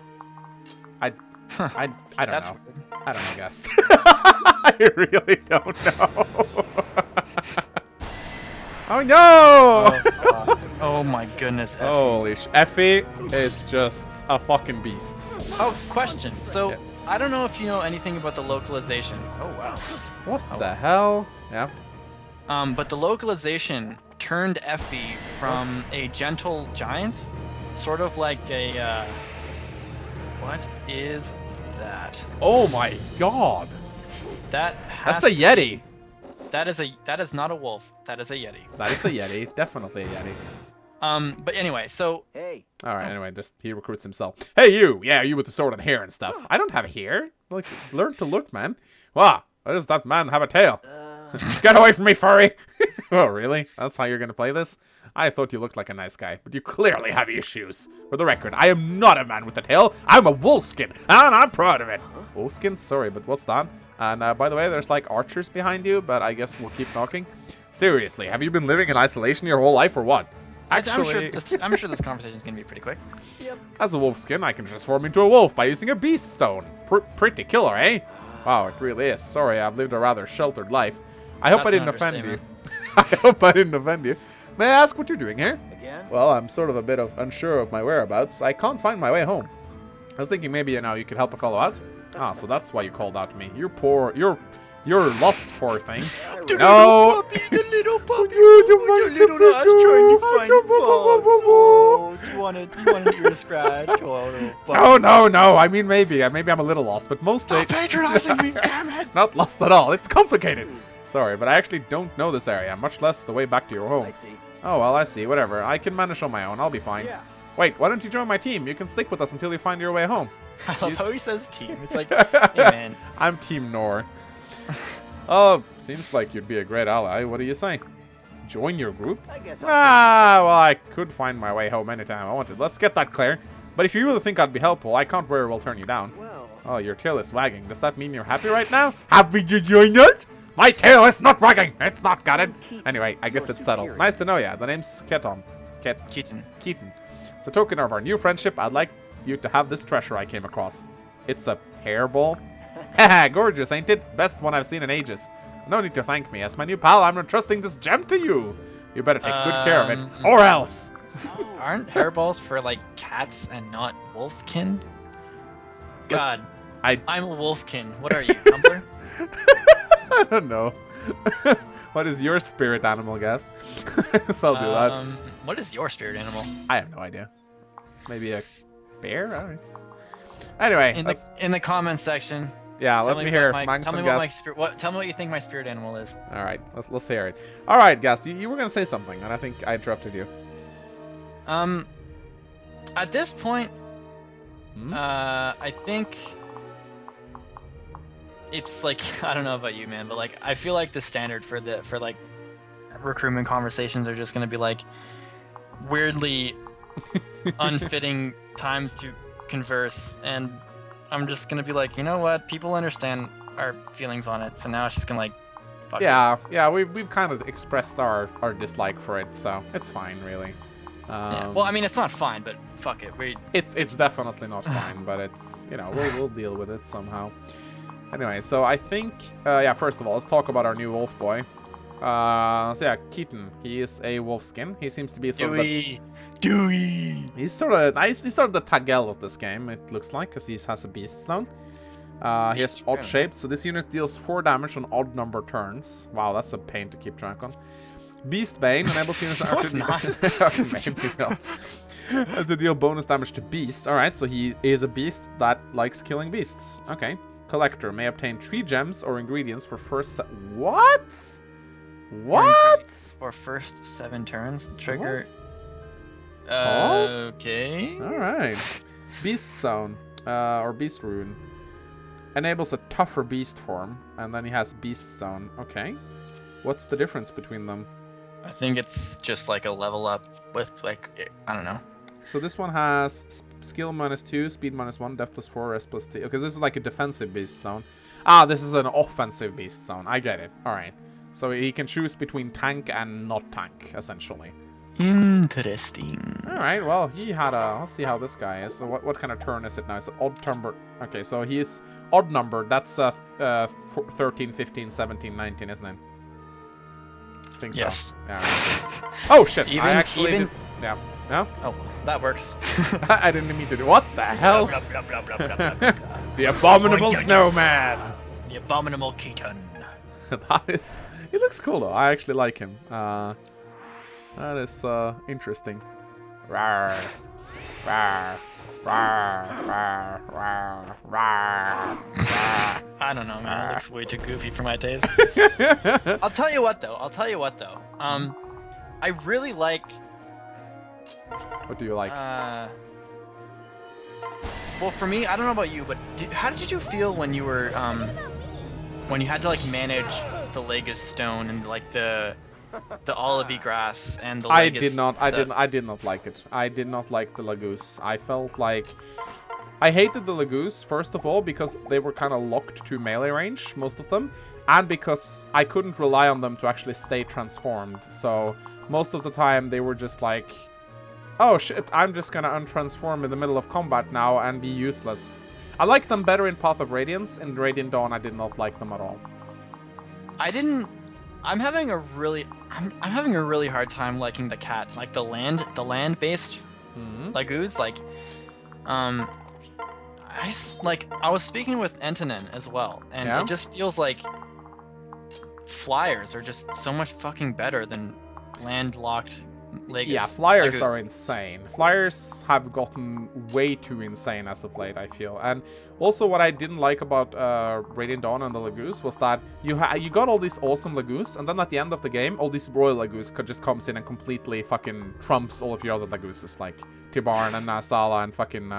I don't That's know. weird. I don't know, guest. I really don't know. Oh no! Oh my goodness, Effie. Holy sh! Effie is just a fucking beast. Oh, question. So, Yeah. I don't know if you know anything about the localization. Oh wow. What the hell? Yeah. But the localization turned Effie from a gentle giant, sort of like a. What is that? Oh my god! That has That's a Yeti. That is not a wolf. That is a Yeti. That is a Yeti. Definitely a Yeti. But anyway, so Hey. All right. Anyway, just he recruits himself. Hey, you! Yeah, you with the sword and hair and stuff. I don't have hair. Like, learn to look, man. Wow, why does that man have a tail? Get away from me, furry! Oh, really? That's how you're gonna play this? I thought you looked like a nice guy, but you clearly have issues. For the record, I am not a man with a tail. I'm a wolfskin, and I'm proud of it. Wolfskin? Sorry, but what's that? And by the way, there's like archers behind you, but I guess we'll keep talking. Seriously, have you been living in isolation your whole life or what? I'm sure this conversation is gonna be pretty quick. As a wolfskin, I can transform into a wolf by using a beast stone. Pretty killer, eh? Wow, it really is. Sorry, I've lived a rather sheltered life. I hope I That's didn't an offend you. understatement. I hope I didn't offend you. May I ask what you're doing here? Again? Well, I'm sort of a bit unsure of my whereabouts. I can't find my way home. I was thinking maybe, you could help a fellow out. Ah, so that's why you called out to me. You're poor. You're lost, poor thing. The No. little puppy, the little puppy, You oh, your little ass trying to find bugs. Oh, you want an ear scratch? Oh, little puppy. No. I mean, maybe I'm a little lost, but mostly Stop patronizing me, damn it! not lost at all. It's complicated. Sorry, but I actually don't know this area, much less the way back to your home. I see. Oh, well, I see. Whatever. I can manage on my own. I'll be fine. Yeah. Wait, why don't you join my team? You can stick with us until you find your way home. I love how he says team. It's like, hey man. I'm Team Nohr. Oh, seems like you'd be a great ally. What do you say? Join your group? I guess I'll Well, I could find my way home anytime I wanted. Let's get that clear. But if you really think I'd be helpful, I can't very well turn you down. Well, Oh, your tail is wagging. Does that mean you're happy right now? Happy to join us? My tail is not wagging. It's not got it. Anyway, I guess it's settled. Nice to know ya. The name's Keaton. Keaton. Keaton. As a token of our new friendship, I'd like you to have this treasure I came across. It's a hairball. Haha, gorgeous, ain't it? Best one I've seen in ages. No need to thank me. As my new pal, I'm entrusting this gem to you. You better take good care of it, or else. Aren't hairballs for like cats and not wolfkin? God, I'm a wolfkin. What are you, Tumblr? I don't know. What is your spirit animal, guest? So I'll do that. What is your spirit animal? I have no idea. Maybe a bear? I don't know. Anyway, In the comments section. yeah, Tell let me hear. Tell Mangs me and what my guest. spirit. Tell me what you think my spirit animal is. All right, let's hear it. All right, guest, you were gonna say something, and I think I interrupted you. At this point, Hmm? I think it's like I don't know about you, man, but like I feel like the standard for like recruitment conversations are just gonna be like weirdly unfitting times to converse, and I'm just gonna be like, you know what? People understand our feelings on it, so now it's just gonna like, fuck it. Yeah, we've kind of expressed our dislike for it, so it's fine, really. Yeah. Well, I mean, it's not fine, but fuck it. It's definitely not fine, but it's we'll deal with it somehow. Anyway, so I think yeah, first of all, let's talk about our new wolf boy. So yeah, Keaton. He is a wolfskin. He seems to be sort of Dewey. he's sort of nice. He's sort of the Tagel of this game. It looks like, because he has a beast stone. He has odd shaped, so this unit deals 4 damage on odd number turns. Wow, that's a pain to keep track on. Beast Bane enables units No, it's not. maybe not. To deal bonus damage to beasts. Alright, so he is a beast that likes killing beasts. Okay. Collector may obtain 3 gems or ingredients for first What? For first 7 turns. Trigger. Okay. Alright. Beast Zone. Or Beast Rune. Enables a tougher beast form. And then he has Beast Zone. Okay. What's the difference between them? I think it's just like a level up with like I don't know. So this one has skill -2, speed -1, def +4, rest +2. Okay, this is like a defensive beast stone. Ah, this is an offensive beast stone. I get it. All right. So he can choose between tank and not tank, essentially. Interesting. All right. Well, he had a. Let's see how this guy is. So what kind of turn is it now? It's an odd number. Okay, so he's odd numbered. That's 13, 15, 17, 19, isn't it? I think so. Yes. Yeah. Oh shit! I actually even. did. Yeah. No? Oh, that works. I didn't mean to do. What the hell? The abominable snowman. The abominable Keaton. That is. He looks cool though. I actually like him. That is interesting. Rawr. Rawr. Rawr. Rawr. Rawr. Rawr. Rawr. I don't know, man. It looks way too goofy for my taste. I'll tell you what though. I really like. What do you like? Well, for me, I don't know about you, but how did you feel when you were when you had to like manage the Legus stone and like the olivey grass and the Legus I did not like it. I did not like the Lagoose. I felt like I hated the Lagoose first of all because they were kind of locked to melee range, most of them, and because I couldn't rely on them to actually stay transformed. So most of the time they were just like, oh shit, I'm just gonna untransform in the middle of combat now and be useless. I like them better in Path of Radiance. In Radiant Dawn, I did not like them at all. I'm having a really hard time liking the cat, like the land-based Lagoos. Like, I was speaking with Antonin as well, and it just feels like flyers are just so much fucking better than landlocked Legus. Yeah, flyers Lagoos. are insane. Flyers have gotten way too insane as of late, I feel. And also what I didn't like about Radiant Dawn and the Lagoos was that you got all these awesome Lagoos, and then at the end of the game, all these Royal Lagoos just comes in and completely fucking trumps all of your other Lagooses, like Tibarn and Sala and fucking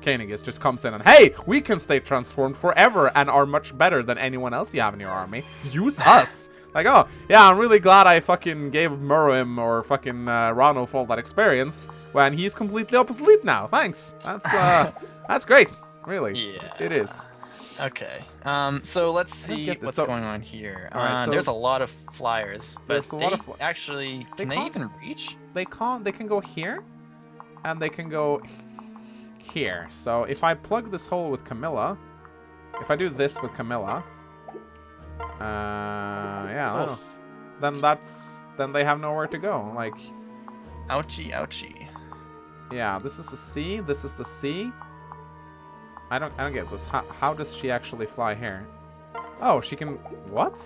Koenigis just comes in and, hey, we can stay transformed forever and are much better than anyone else you have in your army. Use us! Like, oh, yeah, I'm really glad I fucking gave Meruem or fucking Ranulf all that experience when he's completely obsolete now. Thanks. That's great. Really. Yeah. It is. Okay. So let's see what's going on here. Alright, so there's a lot of flyers, but there's a lot of actually, can they even reach? They can't. They can go here, and they can go here. So if I plug this hole with Camilla, if I do this with Camilla, yeah, I don't know. Then they have nowhere to go. Like, ouchie, ouchie. Yeah, this is the C. This is the C. I don't get this. How does she actually fly here? Oh, she can. What?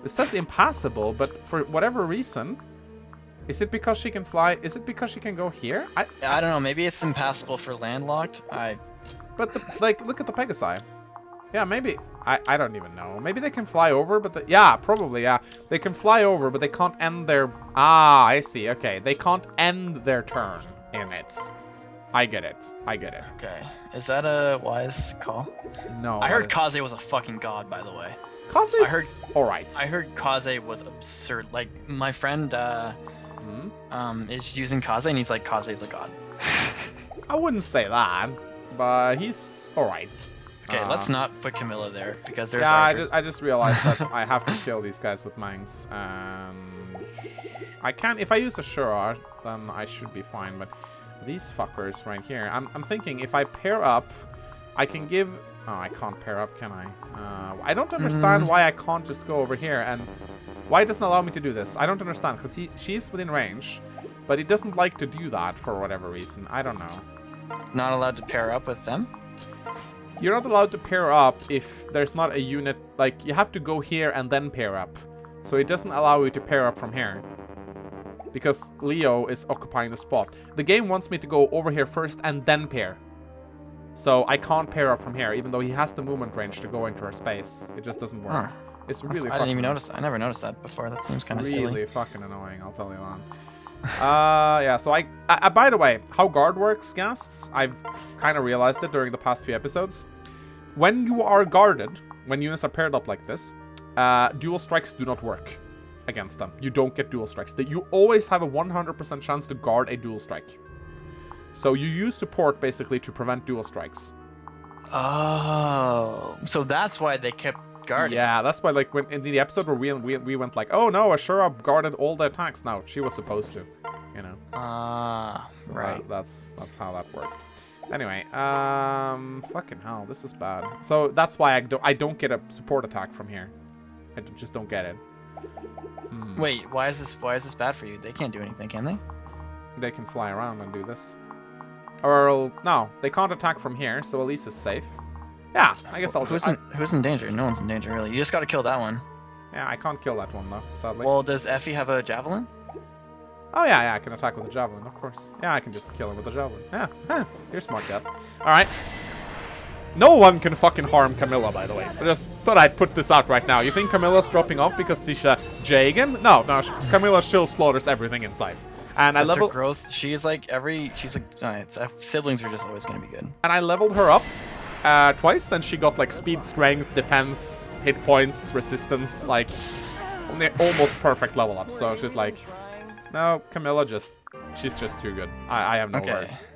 It says impassable, but for whatever reason, is it because she can fly? Is it because she can go here? I don't know. Maybe it's impassable for landlocked. But look at the Pegasi. Yeah, maybe. I don't even know. Maybe they can fly over, but yeah, probably, yeah. They can fly over, but they can't end their... Ah, I see. Okay, they can't end their turn in it. I get it. Okay. Is that a wise call? No. I heard Kaze was a fucking god, by the way. Kaze's alright. I heard Kaze was absurd. Like, my friend is using Kaze, and he's like, Kaze's a god. I wouldn't say that, but he's alright. Okay, let's not put Camilla there, because there's archers. I just realized that I have to kill these guys with Mangs. I can't... If I use a Shura, then I should be fine, but these fuckers right here... I'm thinking if I pair up, I can give... Oh, I can't pair up, can I? I don't understand why I can't just go over here, and why it doesn't allow me to do this. I don't understand, because she's within range, but it doesn't like to do that for whatever reason. I don't know. Not allowed to pair up with them? You're not allowed to pair up if there's not a unit, like, you have to go here and then pair up. So it doesn't allow you to pair up from here. Because Leo is occupying the spot. The game wants me to go over here first and then pair. So I can't pair up from here, even though he has the movement range to go into her space. It just doesn't work. It's really I didn't even notice. I never noticed that before. That seems kind of silly. Really fucking annoying, I'll tell you that. Yeah, so I by the way, how guard works, Ghasts, I've kind of realized it during the past few episodes. When you are guarded, when units are paired up like this, dual strikes do not work against them. You don't get dual strikes. You always have a 100% chance to guard a dual strike. So you use support basically to prevent dual strikes. Oh, so that's why they kept guarding. Yeah, that's why, like, when in the episode where we went like, oh no, Ashura guarded all the attacks. No, she was supposed to, you know. So right. That's how that worked. Anyway, fucking hell, this is bad. So that's why I don't get a support attack from here. I just don't get it. Wait, why is this bad for you? They can't do anything, can they? They can fly around and do this. Or no, they can't attack from here, so Elise is safe. Yeah, I guess I'll Who's in danger? No one's in danger, really. You just gotta kill that one. Yeah, I can't kill that one, though, sadly. Well, does Effie have a javelin? Oh, yeah, I can attack with a javelin, of course. Yeah, I can just kill him with a javelin. Yeah, you're smart, guest. Alright. No one can fucking harm Camilla, by the way. I just thought I'd put this out right now. You think Camilla's dropping off because she's a Jagan? No, Camilla still slaughters everything inside. And I leveled her growth. She's like siblings are just always gonna be good. And I leveled her up twice, and she got like speed, strength, defense, hit points, resistance, like almost perfect level up. So she's like, no, Camilla she's just too good. I have no words.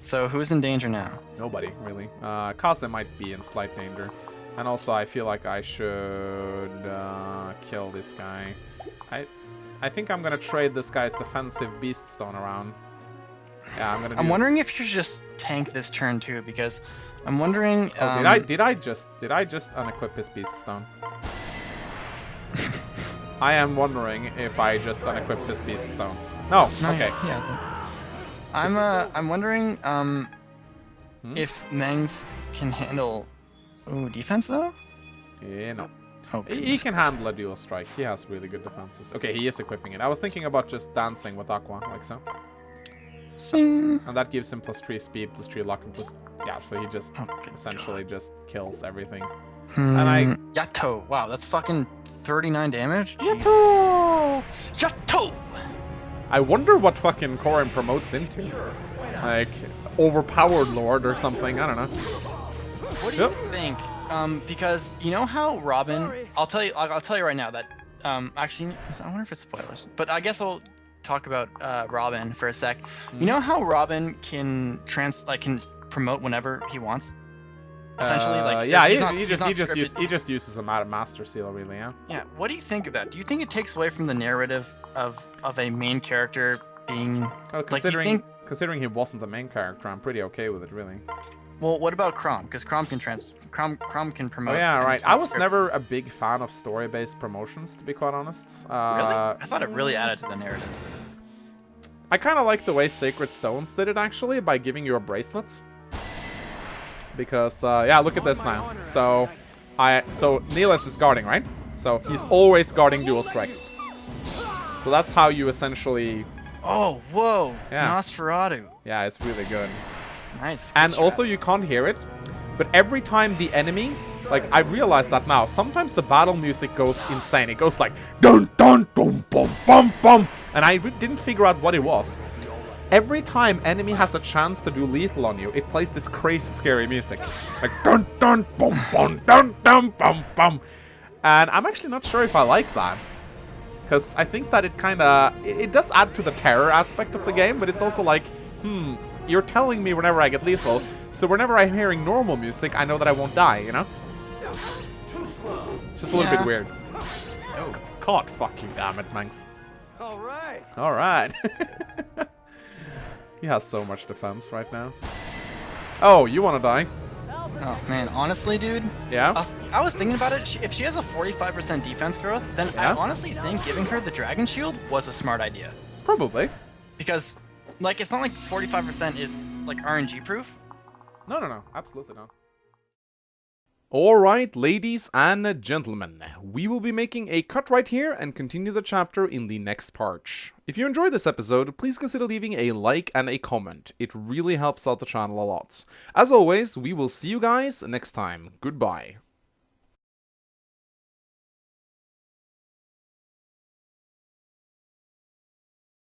So who's in danger now? Nobody, really. Kaze might be in slight danger. And also, I feel like I should kill this guy. I think I'm gonna trade this guy's defensive beast stone around. Yeah, I'm wondering if you should just tank this turn too, because I'm wondering. Oh, did I just unequip his beast stone? I am wondering if I just unequipped his beast stone. No, okay. He hasn't. I'm wondering if Mengs can handle defense though? Yeah, no. Oh, he can handle a dual strike. He has really good defenses. Okay, he is equipping it. I was thinking about just dancing with Aqua, like so. Sing. And that gives him +3 speed, +3 luck, and plus... Yeah, so he just essentially just kills everything. And Yato! Wow, that's fucking 39 damage? Yato! Yato! I wonder what fucking Corrin promotes into. Like, overpowered lord or something, I don't know. What do you think? Because you know how Robin... I'll tell you right now that... actually, I wonder if it's spoilers. But I guess I'll talk about Robin for a sec. You know how Robin can can promote whenever he wants? Essentially, like yeah, he just uses a master seal, really. Yeah. What do you think of that? Do you think it takes away from the narrative of a main character being? Well, considering he wasn't the main character, I'm pretty okay with it, really. Well, what about Chrom? Because Chrom can promote. Oh yeah, right. I was never a big fan of story-based promotions, to be quite honest. Really? I thought it really added to the narrative. I kind of like the way Sacred Stones did it, actually, by giving you a bracelets. Because, yeah, look at this now. So Niles is guarding, right? So he's always guarding dual strikes. So that's how you essentially... Oh, whoa! Yeah. Nosferatu. Yeah, it's really good. Nice. And also, you can't hear it, but every time the enemy... Like, I realize that now. Sometimes the battle music goes insane. It goes like... Dun, dun, dum, bum, bum, bum. And I didn't figure out what it was. Every time enemy has a chance to do lethal on you, it plays this crazy scary music. Like dun dun bum bum dun dun bum bum. And I'm actually not sure if I like that. Because I think that it does add to the terror aspect of the game, but it's also like, you're telling me whenever I get lethal, so whenever I'm hearing normal music, I know that I won't die, you know? Just a little bit weird. Oh. God fucking damn it, Manx. Alright. He has so much defense right now. Oh, you want to die? Oh, man. Honestly, dude. Yeah? I was thinking about it. If she has a 45% defense growth, then I honestly think giving her the Dragon Shield was a smart idea. Probably. Because, like, it's not like 45% is, like, RNG proof. No. Absolutely not. Alright, ladies and gentlemen, we will be making a cut right here and continue the chapter in the next part. If you enjoyed this episode, please consider leaving a like and a comment. It really helps out the channel a lot. As always, we will see you guys next time. Goodbye.